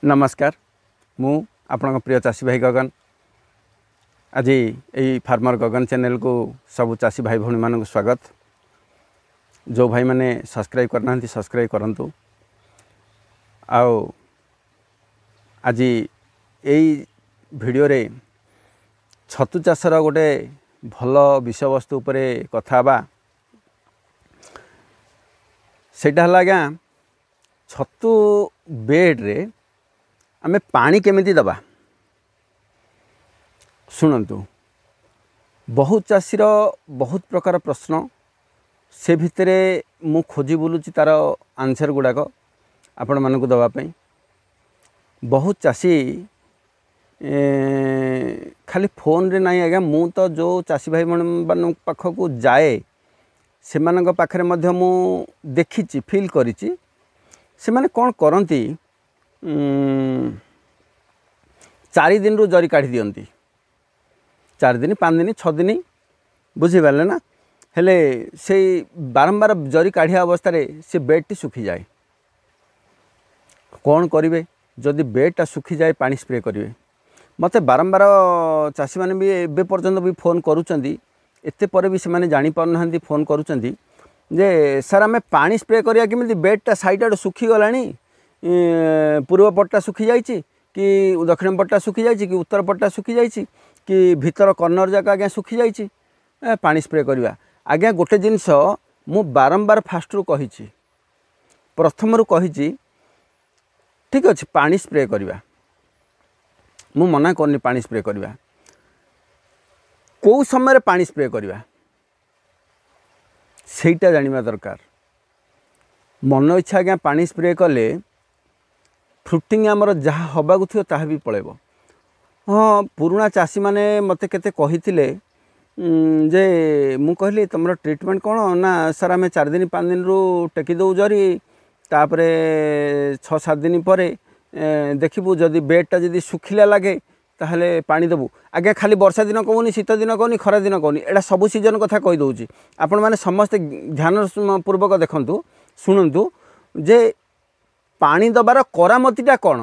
नमस्कार मु आपन प्रिय चाषी भाई गगन आज यही फार्मर गगन चैनल को सब चाषी भाई भौणी मान स्वागत। जो भाई मैंने सब्सक्राइब करना सब्सक्राइब करंतु। आओ आज यही वीडियो रे छतु चाषर गोटे भल विषय वस्तु उपरे कथा बा। सेटा हला आज्ञा छतु बेड रे आमे पानी केमिति दबा। शुणु बहुत चाषीर बहुत प्रकार प्रश्न से भितरे मु खोजी बुलुची तार आंसर गुड़ाक आपण मानक दवापाई। बहुत चाषी खाली फोन रे नहीं आज्ञा मु तो जो चाषी भाई मान पाखक जाए से मानक पाखरे मध्य मु देखिची फील करिची से माने कौन करती 4 दिन रु जरी काढ़ी दियंती 4 दिन 5 दिन 6 दिन बुझीपारे ना। हेले से बारंबार जरी काढ़िया अवस्था से बेडटी सुखी जाए। कौन करेंगे जदि बेडटा सुखी जाए पानी स्प्रे करेंगे। मत बारंबार चाषी मैंने भी एबे पर्यंत भी फोन करुँच एते पर भी से जानी पारना फोन करुँच जे सर आम पानी स्प्रे करिया केमिति बेडटा साइड आड़ सुखी गलानी पूर्व पटटा सुखी जाइए कि दक्षिण पटटा सुखी जाइए कि उत्तर पटटा सुखी जाइए कि भीतर कर्नर जाक आज्ञा सुखी जाइए पानी स्प्रे करवा। आज्ञा गोटे जिनस मु बारंबार फास्ट रु कही प्रथम रु कही ठीक अच्छे पानी स्प्रे करवा। मु मना करनी पानी स्प्रे करवा कौ समय पानी स्प्रे करवा सेटा जानिबा दरकार। मन इच्छा आज्ञा पानी स्प्रे कले फ्रुटिंग आमर जहाँ हवाक थी ताहा भी पड़ेब। हाँ पुराना चाषी मैंने मत केते कहिथिले जे मु कहली तुम ट्रीटमेंट कौन ना सर आम 4 दिन 5 दिन रु टेकी दौ जरी तापरे 6-7 दिन पर देखबू जदि बेडटा जदि सुखिला लगे ताहले पानी देबू। आज्ञा खाली वर्षा दिन कहूनी शीत दिन कहूनी खरा दिन कहूनी एटा सबू सीजन कथा कही दौची। आपण मैंने समस्ते ध्यान पूर्वक देखंतु शुणु जे पानी दबार करामतीटा कौन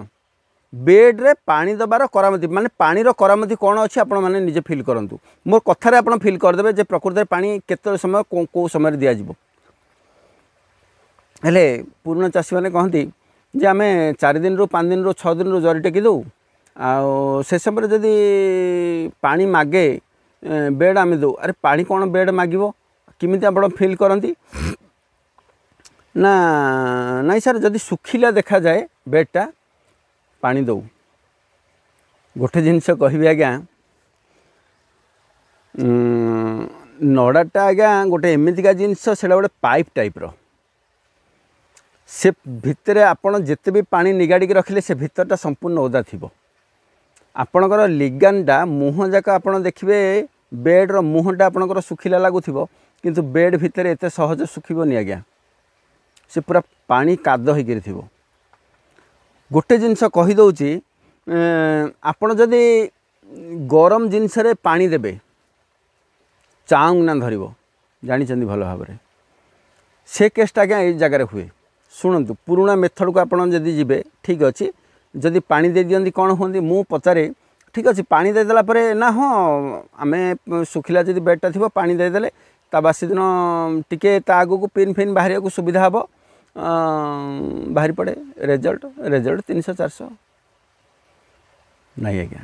बेड रे पानी दबार करामती माने पानीर करामती कौन अच्छी आपण मैंने निजे फिल करंतु। मोर कथारे आपण फिल करदेबे जे प्रकृति में पानी केते समय को समय दिया जिवो। हेले पुराना चाषी मैंने कहती जे आम 4 दिन रु 5 दिन रु 6 दिन रु जरी टेकी दौ आ से समय जदि पानी मागे बेड आम दौ। अरे पानी कौन बेड मागिबो किमिति आपण फिल करंती ना नहीं सर जदि सुखिला देखा जाए बेडटा पानी दौ। गोटे जिनस कहबी आज्ञा नड़ाटा आज्ञा गोटे एमतिका जिनस से गोटे पाइप टाइप्र से भितर आपण जिते भी पानी निगाड़ी रखिले से भितरटा संपूर्ण ओदा थिबो। आपणकर लिगानटा मुह जाक आपण देखिबे बेड्र मुहटा आपणकर सुखिला लागुथिबो किंतु बेड भितर एते सहज सुखिबोनी आज्ञा से पूरा पानी काद होकर थी। गोटे जिनस कही दौची आपण जदि गरम जिनस पानी देबे चाउंग ना धरिबो जानी भल भाव से केसटा आज्ञा ये जगार हुए। शुणु पुराना मेथड को आपण जदि जीवे ठीक अच्छे जदि पानी दे दियंती कौन होती मु पचारे ठीक अच्छे पानी देदेला परे ना हाँ आम सुखिला जदि बेडटा थी पानी देदेले ता बासी दिन टिके ता आगु को पिन फिन बाहर को सुविधा हम बाहरी पड़े रिजल्ट 300-400 नहीं आज्ञा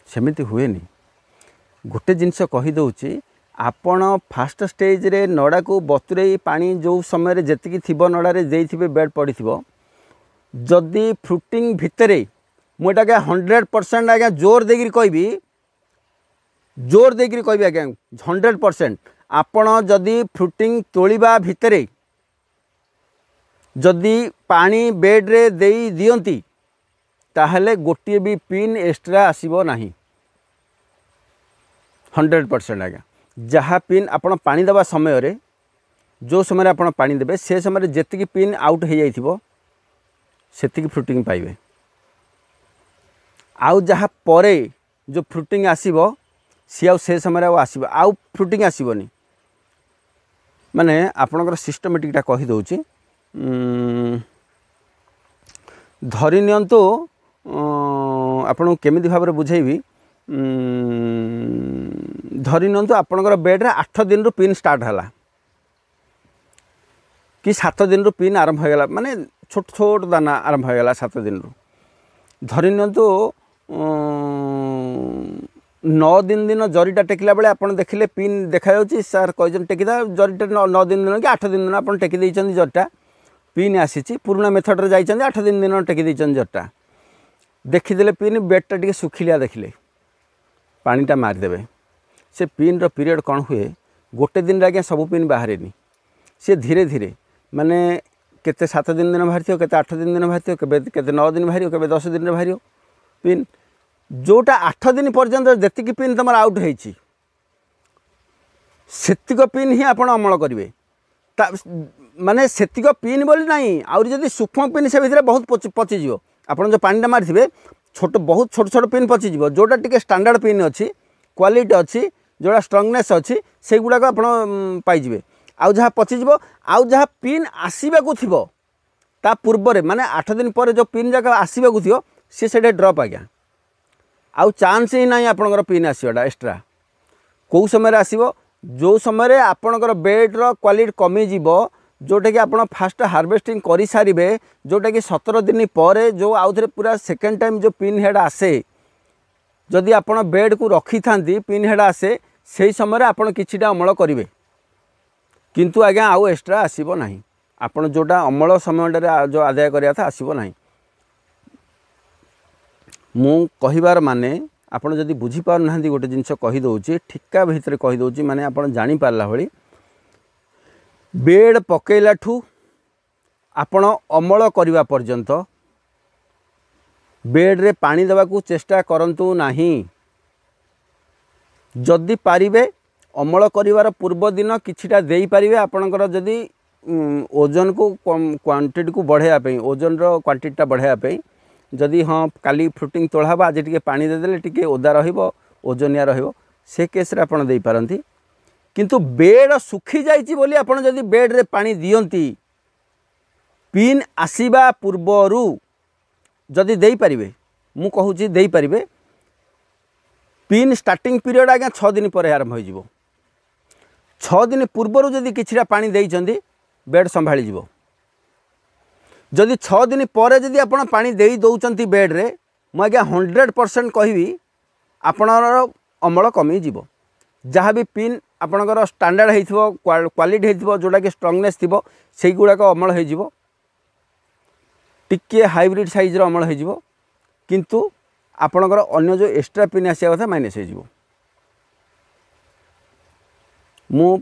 सेमिति हुए नहीं। गोटे जिनस कही दौची आपण फास्ट स्टेज रे नड़ा को बतुरे पानी जो समय जेतिकी थिबो नड़ा रे देइथिबे बेड पड़िथिबो जदि फ्रुटिंग भितरे मुझे 100% आज्ञा जोर देगिरी कहबी आज्ञा 100% आपण जदि फ्रुटिंग तोलिबा भितरे जदि पानी बेड रे देई दियंती ताहले गोटे भी पिन एक्स्ट्रा आसीबो नाही 100% आज्ञा। जहाँ पिन आपण पानी दबा समय रे जो समय आपण पानी देबे से समय जेतिकी पिन आउट हो जाइथिबो सेतिकी फ्रुटिंग पाइबे। आउ जहाँ परे जो फ्रुटिंग आसीबो सी आउ से समय आसीबो आउ फ्रुटिंग आसीबोनी माने आपणकर सिस्टमेटिक टा कही दउची धरी नियंतु आपन केमिति भाव बुझेबी धरी नियंतु आपनकर बेड रे 8 दिन रु पिन स्टार्ट हला कि 7 दिन रु पिन आरंभ हो गला माने छोट छोट दाना आरंभ हो गला 7 दिन रु धरी नियंतु 9 दिन जरीटा टेकिला बेले आपन देखिले पिन देखा जाउची सर कहजन टेकिदा जरीटा 9 दिन कि 8 दिन आपन टेकी दैछन जरीटा पिन आसीची पुराना मेथड रे जाइछन 8 दिन टेकी दैछन जरीटा देखिदेले पिन बेडटा टिके सुखिलिया देखिले पानीटा मारिदेवे से पिन रो पीरियड कौन हुए गोटे दिन आज्ञा सब पिन बाहर सी धीरे धीरे माने केते 7 दिन बाहर थो केते 8 दिन बाहर थो केते 9 दिन बाहर केते 10 दिन बाहर पिन जोटा 8 दिन पर्यंत जेतिक पिन तुम आउट होती सेतिक पिन ही आपण अमल करेंगे माने सेतिक पिन बोली नहीं आउरी जदि सूक्ष्म पिन से भितर बहुत पचिज आपड़ जो पानीटा मारिथे छोट बहुत छोट छोट पिन पचिज जोटा टिके स्टैंडर्ड पिन अच्छी क्वालिटी अच्छी जोड़ा स्ट्रंगनेस अच्छी से गुड़ाक आप पाइबे आउ जहाँ पचिज आउ जहाँ पिन आसवाक थो ता पूर्व माने 8 दिन पर जो पिन जाक आसवाक थो सी से ड्रप आज्ञा आउ चांस ही ना आपणकर पिन आसवाटा एक्सट्रा कौ समय आसो जो समय आपणकर बेड्र क्वालिटी कमिज जोटा कि आप फास्ट हार्वेस्टिंग कर सारे जोटा कि 17 दिन पर जो आउ थे पूरा सेकेंड टाइम जो पिन हेड आसे जदि आप बेड को रखी था पिन हेड आसे से समय आपड़ किछिटा अमल करेंगे किंतु आज्ञा आउ एक्सट्रा आसब ना आपड़ जोटा अमल समय जो आदाय करा था आसब ना मु कहिबार माने आपड़ जदि बुझीपार ना गोटे जिनस कहीदे ठिका भितर कहीदे माने आपड़ जानीपारा भाई बेड पकेला ठू आपण अमल करने पर्यंत बेड रे पानी देवा को चेष्टा करंतु नाही जदि पारिबे अमल करिवार पूर्व दिन किछिटा देई पारिबे आपणकर जदि ओजन को क्वांटिटी को बढ़ाया पे ओजन रो क्वांटिटीटा बढ़ाया पे जदि हाँ काली फ्रुटिंग तोड़ाबा आज टिके पानी देदेले टिके ओदा रहिबो ओजनिया रहिबो से केस रे आपण देई पारंती किंतु बेड सुखी जाइछि बोली आपण जदि बेड रे पानी दियंती पिन आसीबा पूर्वरु जदि देई पारिबे मु कहूछि देई पारिबे पिन स्टार्टिंग पीरियड आज्ञा 6 दिन पर आरंभ हो जिवो 6 दिन पूर्वरु जदि किछिटा पानी देइछंती बेड संभाली जिवो जदि 6 दिन पर जदि आपण पानी देई दउचंती बेड रे मु आज्ञा 100% कहिबी आपणर अमल कमी जिवो जहाँ भी पिन आपणकर स्टैंडर्ड हेइथिबो क्वालिटी हेइथिबो जोटा कि स्ट्रंगनेस थिबो सेई गुडाक अमल हो जिवो टिके हाइब्रिड साइज रो अमल हो जिवो किंतु आपणकर अन्य जो एक्स्ट्रा पिन आसिया कथा माइनस हो जिवो मु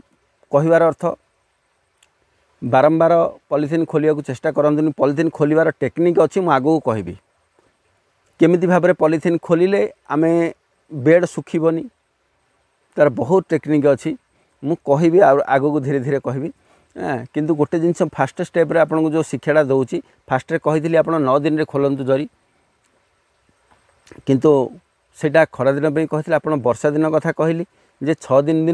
कहिवार अर्थ बारंबार पॉलिथिन खोलिया को चेष्टा करंतुनी पॉलिथिन खोलिवार टेक्निक अछि मु आगो कहबी केमिति भाबरे पॉलिथिन खोलिले आमे बेड सुखीबनी तार बहुत टेक्निक अच्छी मु कहबी आगो को धीरे धीरे कहबी किंतु गोटे जिनस फास्ट स्टेप रे आपन को जो शिक्षाटा दउची फास्ट रे कहिथिली आपन 9 दिन रे खोलंतु जरी किंतु सेटा खरा दिन पे कहिथिले आपन वर्षा दिन कथा कहली जे 6 दिन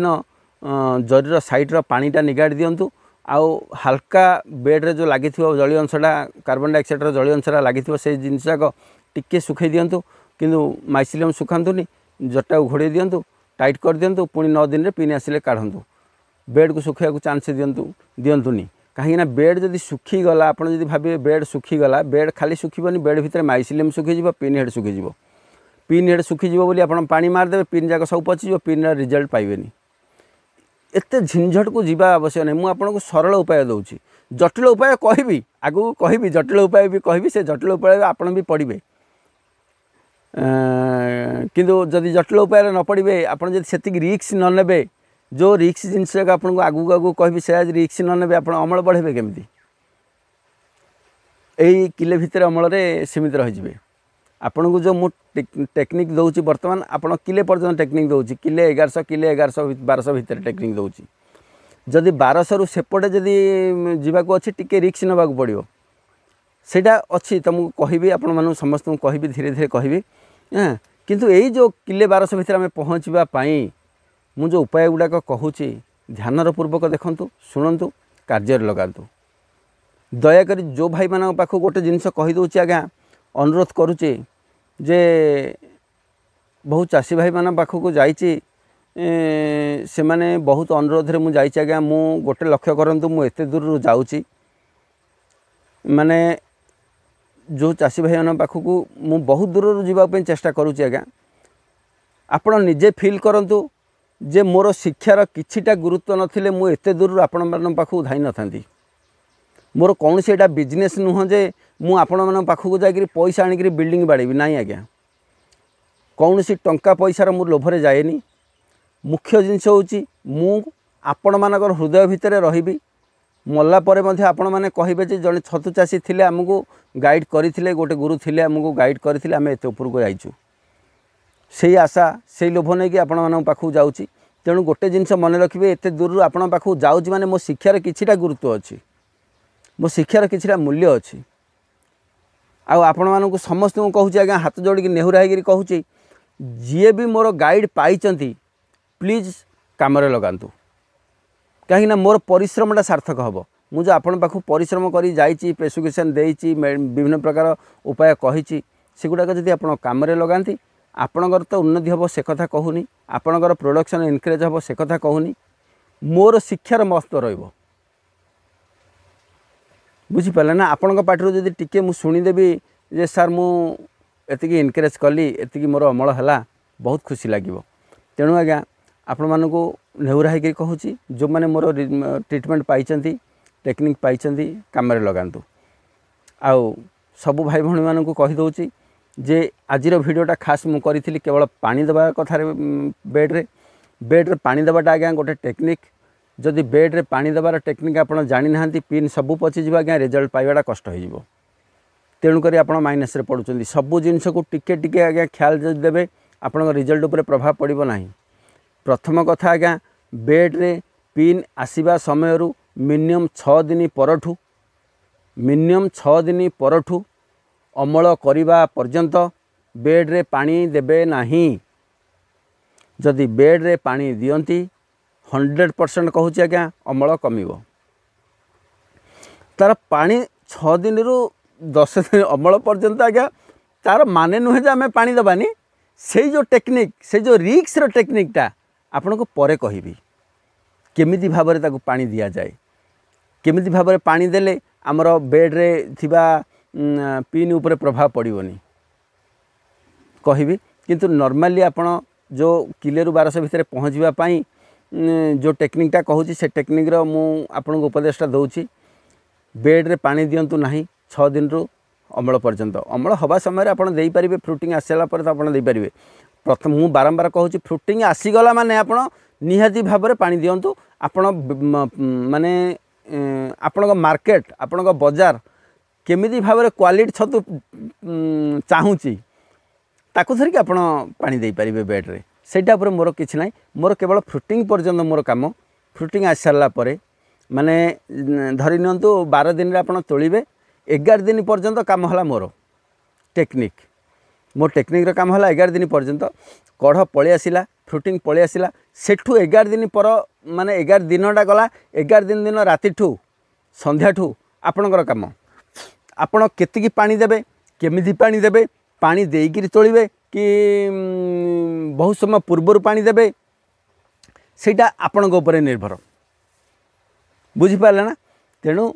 जरीर साइड रो पानीटा निगाड़ दियंतु आउ हल्का बेड रे जो लागिथिबो जलीय अंशटा कार्बन डाइऑक्साइड रो जलीय अंशटा लागिथिबो से जिनसाक टिके सुखै दियंतु किंतु माइसिलियम सुखांतुनी जटा घोड़े दियंतु टाइट कर दियंतु पुणी 9 दिन रे पिन आसिले काढंतु बेड को सुखिया को चांस दियंतुनी कहीं बेड जदि सुखी गला आपन जदि भाबे बेड सुखी गला बेड खाली सुखीबनी बेड भितर माइसिलियम सुखी जिवो पिन हेड सुखी जिवो पिन हेड सुखी जिवो बोली आपन पानी मार देबे पिन जाक सब पची जिवो पिन रा रिजल्ट पाइबेनी एते झिंझट को जीवा आवश्यक नहीं मु आपन को सरल उपाय दउची जटिल उपाय कहबी आगु कहबी जटिल उपाय भी कहबी से जटिल उपाय आपन भी पढ़िबे किंतु जदि जटिल उपाय न पड़े आप से रिक्स न नेबे जो रिक्स जिनस आपको आगू आगू कह से रिक्स न नेबे आप अमल बढ़ेबे केमती यही किले भितर अमल सीमित रही आपन को जो मु टेक्निक दौची बर्तमान आपन किले पर्यटन टेक्निक दौची किले 1100 किले 1200 भितर टेक्निक दौची जदि 1200 रु सेपटे जदि जीवाक अच्छी टिके रिक्स नवा पड़ो सेटा अच्छी तुमको कहबी आपण मानु समस्त कहबी धीरे धीरे कहबी किंतु यही जो किले 1200 भितर आम पहुँचापी मु जो उपाय गुड़ाक कहूँ ध्यानर पूर्वक देखंतु शुणु कार्य लगातु दयाकोरी जो भाई मान पाख गोटे जिनस कहीदे आज्ञा अनुरोध करुचे जे बहुत चाषी भाई मान पाखक जाइए से माने बहुत अनुरोध रे मुझे आज्ञा मु गोटे लक्ष्य करूँ मुझे दूर जाऊँगी माने जो चाषी भाई मान पाखक मु बहुत दूर जावाई चेष्टा करुँच आज्ञा आपण निजे फील करूँ जे मोर शिक्षार किछिटा गुरुत्व नथिले मु एते दूर आपण मान पाखक धाई न थांती मोर कौन से एटा बिजनेस नुह जे मु आपण मान पाखक जाकि पैसा आनिक बिल्डिंग बाड़ेबी नाई आज्ञा कौन सी टंका पैसार मु लोभरे जाएनी मुख्य जिनस होची मु आपण मानकर हृदय भितर रहिबी मल्ला परे मध्ये आपण माने कहिबे जे जने छतु चाषी थिले हमकु गाइड करिथिले गोटे गुरु थिले हमकु गाइड करिथिले आमे एते ऊपर को जाइछु सेही आशा सेही लोभ नै कि आपण मान पाखु जाउची तेणु गोटे जिनस मन रखिबे एते दूर आपण पाखु जाउची माने मो शिक्षार किछिटा गुरुत्व अछि मो शिक्षार किछिटा मूल्य अछि आ आपण मानकु समस्त को कहूची आज्ञा हाथ जोड़ी नेहुरा हेगिरी कहूची जी भी मोर गाइड पाइचंती प्लीज कामरे लगांतु कहीं मोर परिश्रमटा सार्थक हम मुझे आपण पाखु परिश्रम करी जाइची प्रेसक्रिप्शन देइची विभिन्न प्रकार उपाय कहिची सेगुड़ाक जदि आपण कामरे लगांती आपणकर तो उन्नति हम से कथा कहूनी आपणकर प्रोडक्शन इनक्रेज हम से कथा कहूनी मोर शिक्षार महत्व रहिबो बुझिपारे ना आपण पार्टी जदि टिके मु शुणीदेवी जे सार मु एतिकी इनक्रेज कली एतिकी मोर अमल है बहुत खुशी लगे तेणु आज्ञा आपण मानक नेहुरा होकर कहूँ जो मैंने मोर ट्रिटमेंट पाई टेक्निक पाई कम लगातु आउ सबू भाई भौणी मानक कहीदे जे आजिर भिडटा खास मु करी केवल पानी देवा कथार बेड्रे पानी देवाटा आज्ञा गोटे टेक्निक जदि बेड्रे पानी देवार टेक्निक आपड़ जानी ना पिन सबू पचिज आज्ञा रिजल्ट पाइबाटा कष्ट हो तेणुक आप माइनस पड़ुं सबू जिनस को टिके टिके आज्ञा ख्याल जब देवे आप रिजल्ट उपर प्रभाव पड़ो ना प्रथम कथा आज्ञा बेड्रे पिन आसवा समय मिनिमम 6 दिन परठू अमल करने पर्यंत बेड्रे पानी देवे नहीं जदि बेड्रे पानी दियंती 100% कहूँ आज्ञा अमल कमिबो तार पानी 6 दिन रु 10 दिन अमल पर्यंत आज्ञा तार माने नुहे जे आम पानी देवानी से जो टेक्निक से जो रिक्सर टेक्निकटा आपण को परे कहबी केमिति भाबरे ताकू पानी दिया जाए केमिति भाबरे पानी देले आमर बेड्रे थिबा पिन उपरे प्रभाव पड़ोनी कहबी किंतु नॉर्मली आपण जो किले रु 1200 भितर पहुँचवाई जो टेक्निकटा कहूँ से टेक्निक मु आपन को उपदेशटा दौची बेड्रे पानी दिंतु नहीं 6 दिन रु अमल पर्यंत अमल हवा समय आप देपारे फ्रुटिंग आसला पर आप देपारे प्रथम मु बारंबार कहूँ फ्रुटिंग आसीगला माने आप निहाती भाव में पानी दिंतु आपण माने आपण मार्केट आपण बजार केमिति भाव में क्वालिटी छतु चाहूँगी ताकू धरिक आप पानी दे पारे बेड्रे सेटा पर मोर किछि ना मोर केवल फ्रुटिंग पर्यंत मोर काम फ्रुटिंग आसी सारा पर माने धरी नियंतु 12 दिन आप तोलिबे 11 दिन पर्यंत काम है मोर टेक्निक मो टेक्निक रो काम है 11 दिन पर्यंत कढ़ पलि आसिला फ्रुटिंग पलि आसिला सेठू 11 दिन पर माने 11 दिनटा गला 11 दिन रातिठू संध्याठू आपणकर काम आपण केतिकी पानी देबे केमिति पानी देबे पानी देइकिरी तोलिबे कि बहुत समय पूर्वर पानी देबे सेटा आपण उपर निर्भर बुझिपारे ना तेणु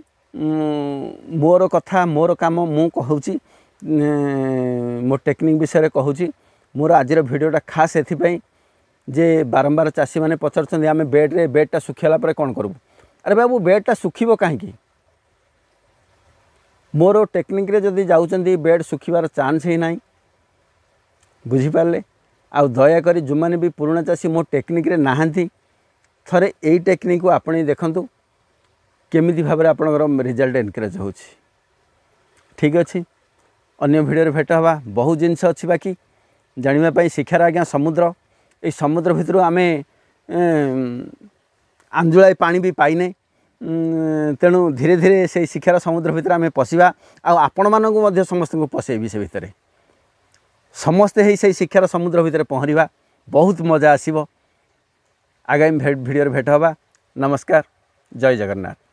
मोर कथा मोर काम मु कहूँ मो टेक्निक विषय कहूँ मोर आजिर भिडियोटा खास एथिपाई जे बारंबार चाषी मैंने पचार आम बेडटा सुखीगला कौन करूँ अरे बाबू बेडटा सुखीब कहीं मोर टेक्निक रे जदि जाउचंदी बेड सुखीबार चांस ही ना बुझिपारे आउ दयाकोरी जो मैंने भी पुराणा चाषी मो टेक्निक रे नाहांती थरे एई टेक्निक को आपणी देखंतु केमिति भाव में आपणकर रिजल्ट एनकरेज हो ठीक अच्छे अन्य भिडियो भेट हवा बहुत जिनस अच्छी बाकी जानापी शिक्षार आज्ञा समुद्र ये समुद्र भितर आम आंजुलाए पानी भी पाइने तेणु धीरे धीरे से शिक्षार समुद्र भितर आम पशिबा आपण मानू समस्त को पशेबी से भितर समस्ते ही से शिक्षार समुद्र भितर पहरिबा बहुत मजा आसीबो आगामी भिडियो भेट हवा नमस्कार जय जगन्नाथ।